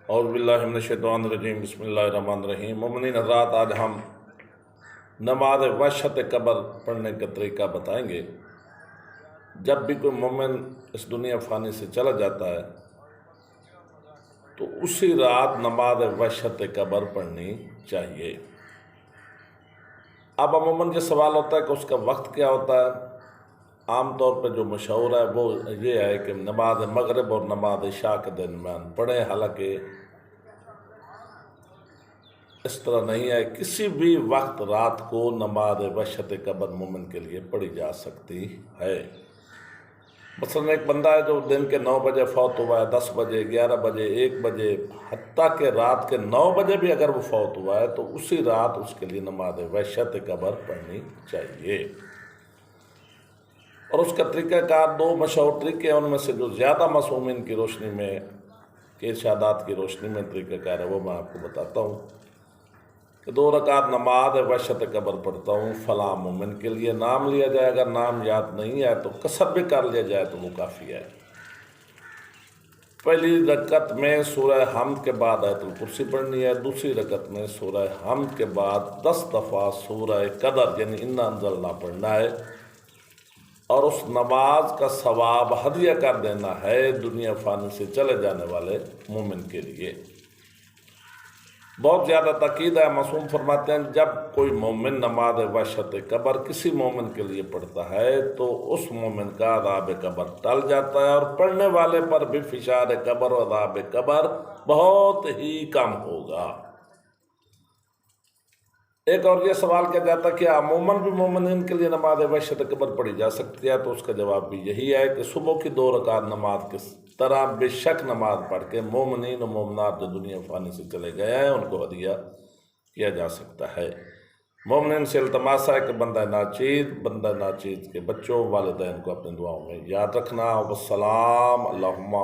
اعوذ باللہ من الشیطان الرجیم، بسم اللہ الرحمن الرحیم۔ مومنین حضرات، آج ہم نماز وحشت قبر پڑھنے کا طریقہ بتائیں گے۔ جب بھی کوئی مومن اس دنیا فانی سے چلا جاتا ہے تو اسی رات نماز وحشت قبر پڑھنی چاہیے۔ اب عموماً یہ سوال ہوتا ہے کہ اس کا وقت کیا ہوتا ہے۔ عام طور پہ جو مشہور ہے وہ یہ ہے کہ نماز مغرب اور نماز عشاء کے درمیان پڑھیں، حالانکہ اس طرح نہیں ہے۔ کسی بھی وقت رات کو نماز وحشت قبر مومن کے لیے پڑھی جا سکتی ہے۔ مثلاً ایک بندہ ہے جو دن کے 9 بجے فوت ہوا ہے، 10 بجے، 11 بجے، 1 بجے، حتیٰ کہ رات کے 9 بجے بھی اگر وہ فوت ہوا ہے تو اسی رات اس کے لیے نماز وحشت قبر پڑھنی چاہیے۔ اور اس کا طریقہ کار 2 مشہور طریقے ہیں، ان میں سے جو زیادہ معصومین کی روشنی میں کے ارشادات کی روشنی میں طریقہ کار ہے وہ میں آپ کو بتاتا ہوں کہ 2 رکعت نماز وحشت قبر پڑھتا ہوں فلاں مومن کے لیے، نام لیا جائے، اگر نام یاد نہیں ہے تو قصر بھی کر لیا جائے تو وہ کافی ہے۔ پہلی رکعت میں سورہ حمد کے بعد آیت الکرسی پڑھنی ہے، دوسری رکعت میں سورہ حمد کے بعد 10 دفعہ سورہ قدر یعنی انا انزلنا پڑھنا ہے، اور اس نماز کا ثواب ہدیہ کر دینا ہے دنیا فانی سے چلے جانے والے مومن کے لیے۔ بہت زیادہ تاکید ہے، معصوم فرماتے ہیں جب کوئی مومن نماز وحشت قبر کسی مومن کے لیے پڑھتا ہے تو اس مومن کا عذاب قبر ٹل جاتا ہے، اور پڑھنے والے پر بھی فشار قبر و عذاب قبر بہت ہی کم ہوگا۔ ایک اور یہ سوال کیا جاتا ہے کہ عموماً بھی مومنین کے لیے نماز وحشت قبر پڑھی جا سکتی ہے، تو اس کا جواب بھی یہی ہے کہ صبح کی 2 رکعت نماز کس طرح بے شک نماز پڑھ کے مومنین و مومنات جو دنیا فانی سے چلے گئے ہیں ان کو ہدیہ کیا جا سکتا ہے۔ مومنین سے التماس ہے کہ بندہ ناچیز کے بچوں والدین کو اپنے دعاؤں میں یاد رکھنا۔ والسلام، اللہم